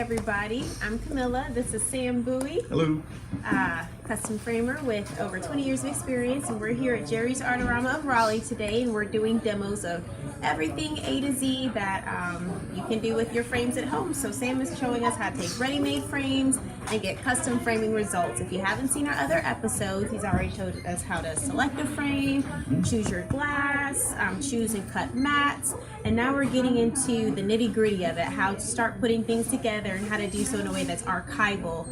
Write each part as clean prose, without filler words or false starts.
everybody. I'm Camilla. This is Sam Bowie, Hello. custom framer with over 20 years of experience, and we're here at Jerry's Artorama of Raleigh today, and we're doing demos of everything A to Z that you can do with your frames at home. So Sam is showing us how to take ready-made frames and get custom framing results. If you haven't seen our other episodes, he's already showed us how to select a frame, choose your glass, choose and cut mats, and now we're getting into the nitty-gritty of it, how to start putting things together and how to do so in a way that's archival,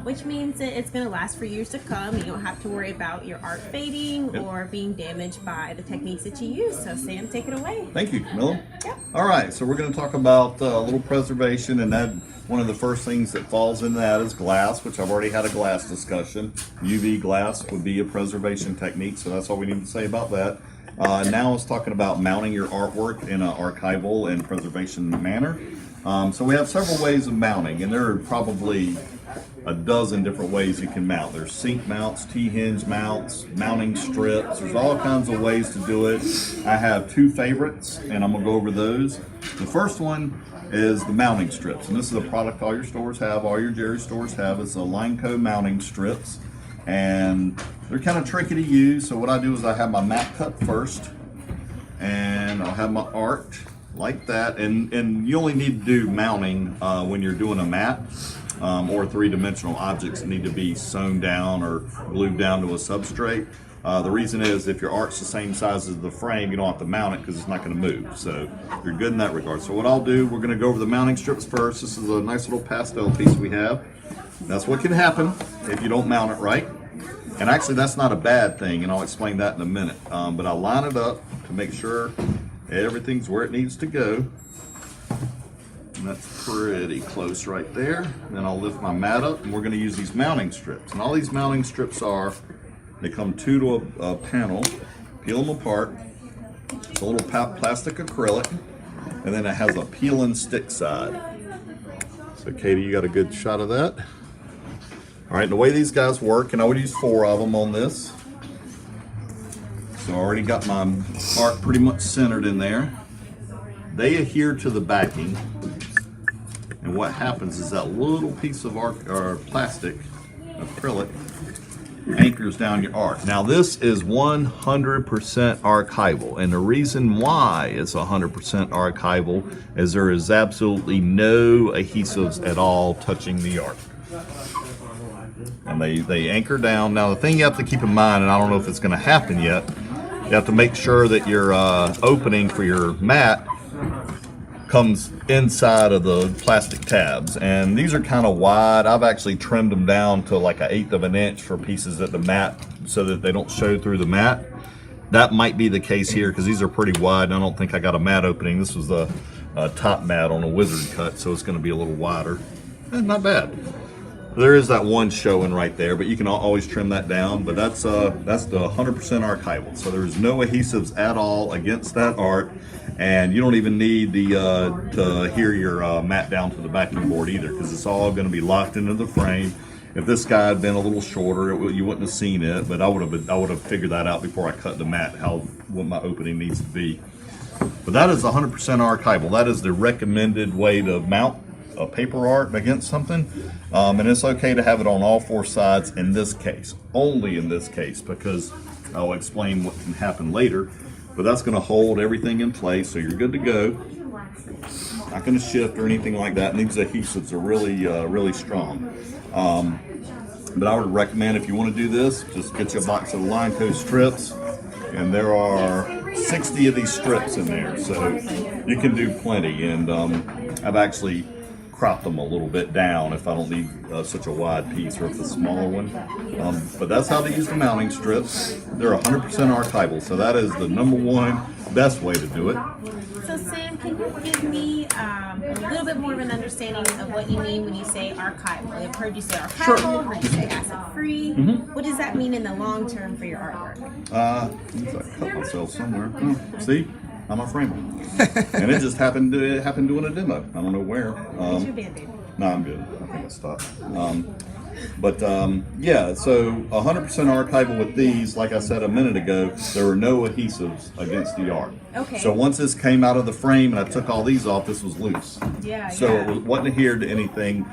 which means that it's going to last for years to come. You don't have to worry about your art fading or being damaged by the techniques that you use. So Sam, take it away. Thank you, Camilla. Yep. All right, so we're going to talk about a little preservation, and that one of the first things that falls into that is glass, which I've already had a glass discussion. UV glass would be a preservation technique, so that's all we need to say about that. Now it's talking about mounting your artwork in an archival and preservation manner. So we have several ways of mounting, and there are probably a dozen different ways you can mount. There's sink mounts, T-hinge mounts, mounting strips. There's all kinds of ways to do it. I have two favorites, and I'm gonna go over those. The first one is the mounting strips, and this is a product all your stores have, all your Jerry stores have. It's a Lineco mounting strips, and they're kind of tricky to use. So what I do is I have my mat cut first, and I'll have my art like that. And you only need to do mounting when you're doing a mat or three-dimensional objects that need to be sewn down or glued down to a substrate. The reason is if your art's the same size as the frame, you don't have to mount it because it's not going to move. So you're good in that regard. So what I'll do, we're going to go over the mounting strips first. This is a nice little pastel piece we have. That's what can happen if you don't mount it right. And actually that's not a bad thing, and I'll explain that in a minute. But I line it up to make sure everything's where it needs to go. And that's pretty close right there. Then I'll lift my mat up, and we're going to use these mounting strips. And all these mounting strips they come two to a panel, peel them apart. It's a little plastic acrylic, and then it has a peel and stick side. So Katie, you got a good shot of that? All right, the way these guys work, and I would use 4 of them on this. So I already got my art pretty much centered in there. They adhere to the backing, and what happens is that little piece of art or plastic acrylic anchors down your art. Now this is 100% archival, and the reason why it's 100% archival is there is absolutely no adhesives at all touching the art. And they anchor down. Now the thing you have to keep in mind, and I don't know if it's going to happen yet, you have to make sure that your opening for your mat comes inside of the plastic tabs, and these are kind of wide. I've actually trimmed them down to like 1/8 of an inch for pieces at the mat so that they don't show through the mat. That might be the case here because these are pretty wide, and I don't think I got a mat opening. This was a top mat on a wizard cut, so it's going to be a little wider. Not bad. There is that one showing right there, but you can always trim that down. But that's the 100% archival. So there's no adhesives at all against that art, and you don't even need to adhere your mat down to the backing board either, because it's all going to be locked into the frame. If this guy had been a little shorter, you wouldn't have seen it, but I would have figured that out before I cut the mat, what my opening needs to be. But that is 100% archival. That is the recommended way to mount a paper art against something, and it's okay to have it on all 4 sides in this case, only in this case, because I'll explain what can happen later. But that's going to hold everything in place, so you're good to go. Not going to shift or anything like that, and these adhesives are really strong. But I would recommend, if you want to do this, just get you a box of Lineco strips, and there are 60 of these strips in there, so you can do plenty. And I've actually crop them a little bit down if I don't need such a wide piece, or if it's a smaller one. But that's how they use the mounting strips. They're 100% archival, so that is the #1 best way to do it. So Sam, can you give me a little bit more of an understanding of what you mean when you say archival? I've heard you say archival, Sure. I've heard you say acid-free. What does that mean in the long term for your artwork? I cut myself somewhere. See? I'm a framer. And it just happened doing a demo. I don't know where. Is your Band-Aid? No, I'm good. I think I stopped. But yeah, so 100% archival with these. Like I said a minute ago, there were no adhesives against the art. Okay. So once this came out of the frame and I took all these off, this was loose. Yeah. So yeah. it wasn't adhered to anything.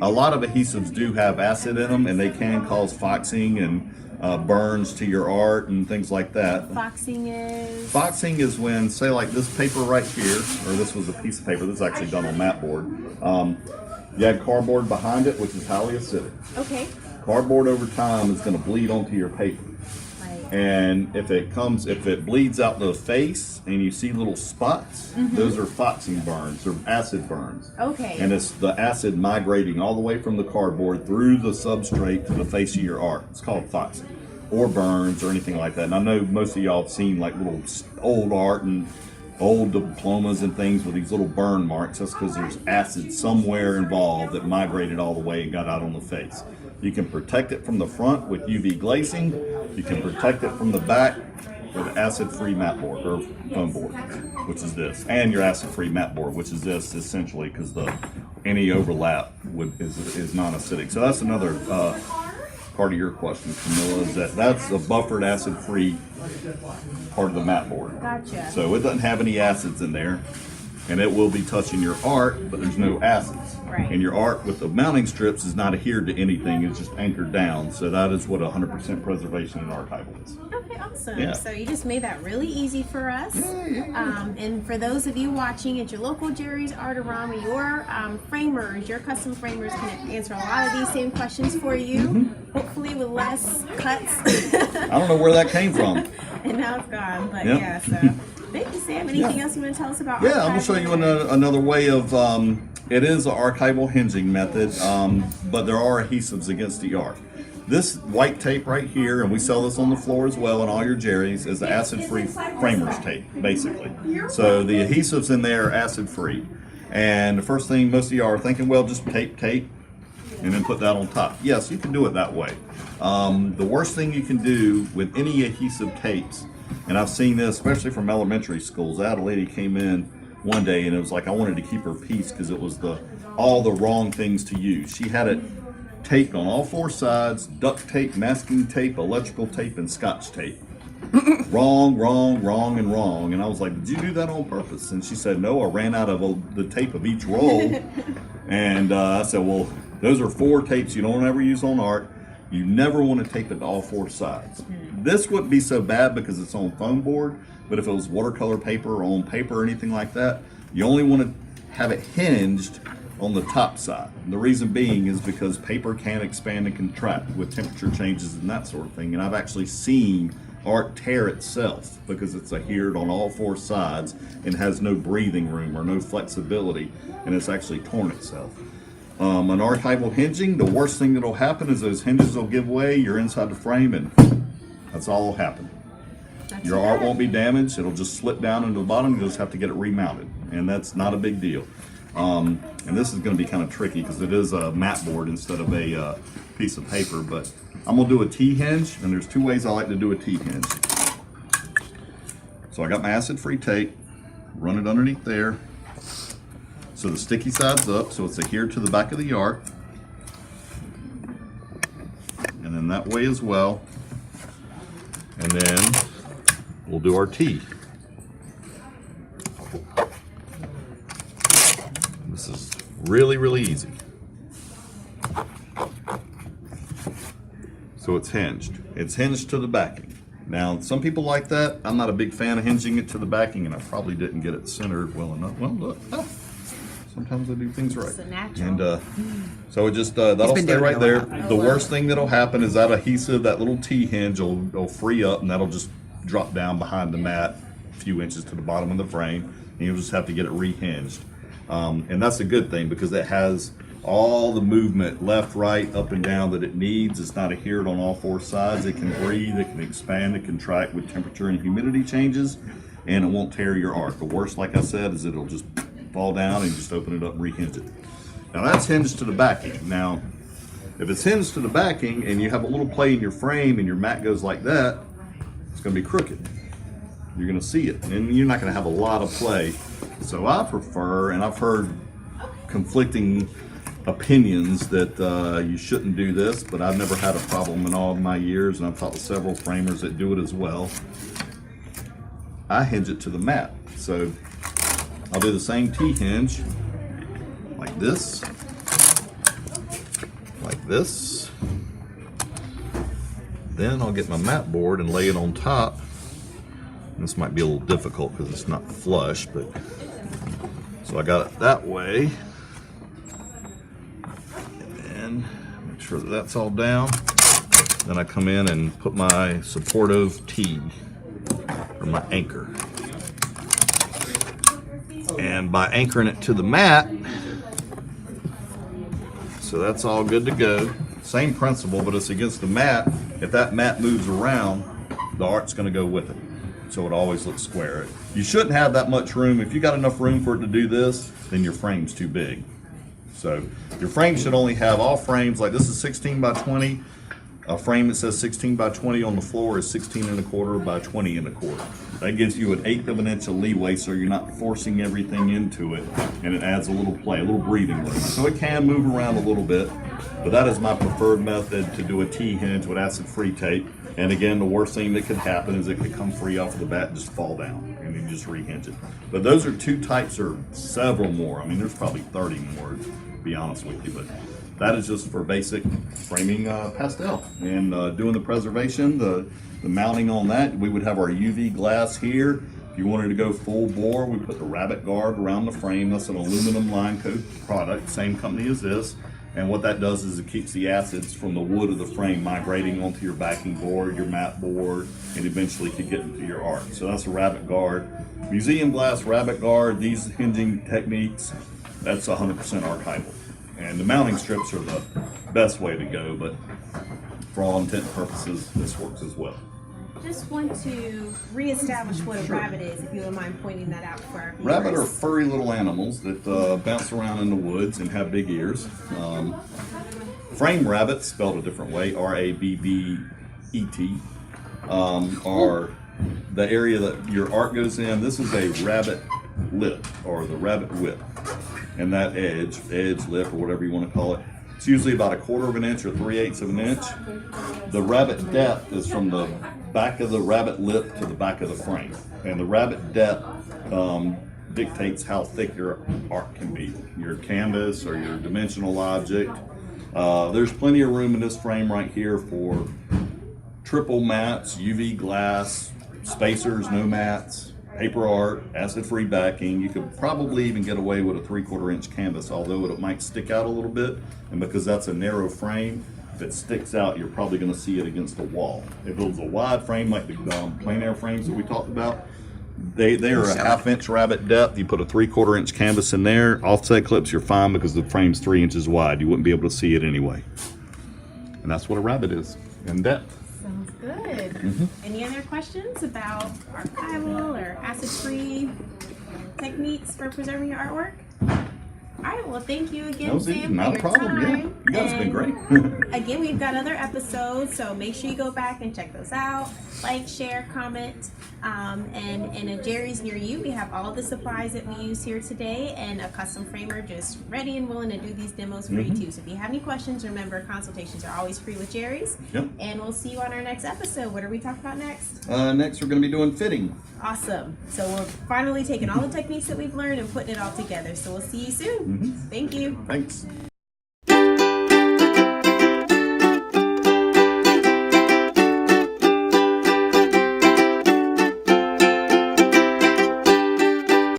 A lot of adhesives do have acid in them, and they can cause foxing and burns to your art and things like that. Foxing is. Foxing is when, say, like this paper right here, or this was a piece of paper. This is actually done on mat board. You had cardboard behind it, which is highly acidic. Okay. Cardboard over time is going to bleed onto your paper. Right. And if it bleeds out the face and you see little spots, those are foxing burns or acid burns. Okay. And it's the acid migrating all the way from the cardboard through the substrate to the face of your art. It's called foxing, or burns or anything like that. And I know most of y'all have seen like little old art and old diplomas and things with these little burn marks. That's because there's acid somewhere involved that migrated all the way and got out on the face. You can protect it from the front with UV glazing. You can protect it from the back with acid-free mat board or foam board, which is this, and your acid-free mat board, which is this, essentially, because any overlap is non-acidic. So that's another part of your question, Camilla, is that's a buffered acid-free part of the mat board. Gotcha. So it doesn't have any acids in there, and it will be touching your art, but there's no acids. Right. And your art with the mounting strips is not adhered to anything, it's just anchored down. So that is what 100% preservation and archival is. Okay, awesome. Yeah. So you just made that really easy for us. And for those of you watching at your local Jerry's Artorama, your framers, your custom framers can answer a lot of these same questions for you, hopefully with less cuts. I don't know where that came from. And now it's gone, but Yep. yeah, so thank you, Sam. Anything else you want to tell us about Yeah, I'm gonna show you archiving? another way of, it is an archival hinging method, but there are adhesives against the art. This white tape right here, and we sell this on the floor as well in all your Jerry's, is the acid-free framers tape, basically. So the adhesives in there are acid-free. And the first thing most of you are thinking, well, just tape, and then put that on top. Yes, you can do it that way. The worst thing you can do with any adhesive tapes, and I've seen this especially from elementary schools. I had a lady came in one day and it was like I wanted to keep her peace because it was all the wrong things to use. She had it taped on all four sides, duct tape, masking tape, electrical tape, and scotch tape. Wrong, and wrong. And I was like, did you do that on purpose? And she said, no, I ran out of the tape of each roll. And I said, well, those are 4 tapes you don't ever use on art. You never want to tape it to all 4 sides. This wouldn't be so bad because it's on foam board, but if it was watercolor paper or on paper or anything like that, you only want to have it hinged on the top side. And the reason being is because paper can expand and contract with temperature changes and that sort of thing. And I've actually seen art tear itself because it's adhered on all 4 sides and has no breathing room or no flexibility, and it's actually torn itself. An archival hinging, the worst thing that'll happen is those hinges will give way, you're inside the frame, and that's all will happen. Your art won't be damaged, it'll just slip down into the bottom, you'll just have to get it remounted, and that's not a big deal. And this is going to be kind of tricky because it is a mat board instead of a piece of paper, but I'm going to do a T-hinge, and there's 2 ways I like to do a T-hinge. So I got my acid-free tape, run it underneath there. So the sticky side's up, so it's adhered to the back of the art. And then that way as well. And then we'll do our T. This is really, really easy. So it's hinged. It's hinged to the backing. Now, some people like that. I'm not a big fan of hinging it to the backing, and I probably didn't get it centered well enough. Well, look. Oh. Sometimes I do things right. It's a natural. And so it just, that'll stay right there. The worst thing that'll happen is that adhesive, that little T-hinge will free up, and that'll just drop down behind the mat a few inches to the bottom of the frame, and you'll just have to get it rehinged. And that's a good thing because it has all the movement left, right, up and down that it needs. It's not adhered on all 4 sides. It can breathe, it can expand, it can contract with temperature and humidity changes, and it won't tear your art. The worst, like I said, is it'll just fall down and just open it up and rehinge it. Now that's hinged to the backing. Now, if it's hinged to the backing and you have a little play in your frame and your mat goes like that, it's going to be crooked. You're going to see it, and you're not going to have a lot of play. So I prefer, and I've heard conflicting opinions that you shouldn't do this, but I've never had a problem in all of my years, and I've talked to several framers that do it as well. I hinge it to the mat. So I'll do the same T-hinge like this, like this. Then I'll get my mat board and lay it on top. This might be a little difficult because it's not flush, but so I got it that way. And make sure that that's all down. Then I come in and put my supportive T, or my anchor. And by anchoring it to the mat, so that's all good to go. Same principle, but it's against the mat. If that mat moves around, the art's gonna go with it. So it always looks square. You shouldn't have that much room. If you got enough room for it to do this, then your frame's too big. So your frame should only have, all frames, like this is 16 by 20. A frame that says 16 by 20 on the floor is 16 1/4 by 20 1/4. That gives you an 1/8 of an inch of leeway, so you're not forcing everything into it, and it adds a little play, a little breathing room. So it can move around a little bit, but that is my preferred method to do a T-hinge with acid-free tape. And again, the worst thing that could happen is it could come free off of the bat and just fall down, and you just rehinge it. But those are two types, or several more. I mean, there's probably 30 more, to be honest with you, but that is just for basic framing pastel. And doing the preservation, the mounting on that, we would have our UV glass here. If you wanted to go full bore, we put the rabbit guard around the frame. That's an aluminum line coat product, same company as this. And what that does is it keeps the acids from the wood of the frame migrating onto your backing board, your mat board, and eventually could get into your art. So that's a rabbit guard. Museum glass rabbit guard, these hinging techniques, that's 100% archival. And the mounting strips are the best way to go, but for all intent and purposes, this works as well. Just want to reestablish what a rabbit is, if you don't mind pointing that out for our viewers. Rabbit are furry little animals that bounce around in the woods and have big ears. Frame rabbits, spelled a different way, R-A-B-B-E-T, are the area that your art goes in. This is a rabbit lip, or the rabbit whip. And that edge, lip, or whatever you want to call it, it's usually about 1/4 of an inch or 3/8 of an inch. The rabbit depth is from the back of the rabbit lip to the back of the frame. And the rabbit depth dictates how thick your art can be, your canvas or your dimensional object. There's plenty of room in this frame right here for triple mats, UV glass, spacers, no mats, paper art, acid-free backing. You could probably even get away with a 3/4 inch canvas, although it might stick out a little bit. And because that's a narrow frame, if it sticks out, you're probably going to see it against the wall. If it was a wide frame like the plein air frames that we talked about, they are a 1/2 inch rabbit depth. You put a 3/4 inch canvas in there, offset clips, you're fine because the frame's 3 inches wide. You wouldn't be able to see it anyway. And that's what a rabbit is in depth. Sounds good. Any other questions about archival or acid-free techniques for preserving your artwork? All right, well, thank you again, No, Sam, not for a your problem. time. Yeah, you guys have been great. Again, we've got other episodes, so make sure you go back and check those out. Like, share, comment, and if Jerry's near you, we have all the supplies that we use here today, and a custom framer just ready and willing to do these demos for you too. So if you have any questions, remember consultations are always free with Jerry's. Yep. And we'll see you on our next episode. What are we talking about next? Next, we're going to be doing fitting. Awesome. So we're finally taking all the techniques that we've learned and putting it all together. So we'll see you soon. Thank you. Thanks.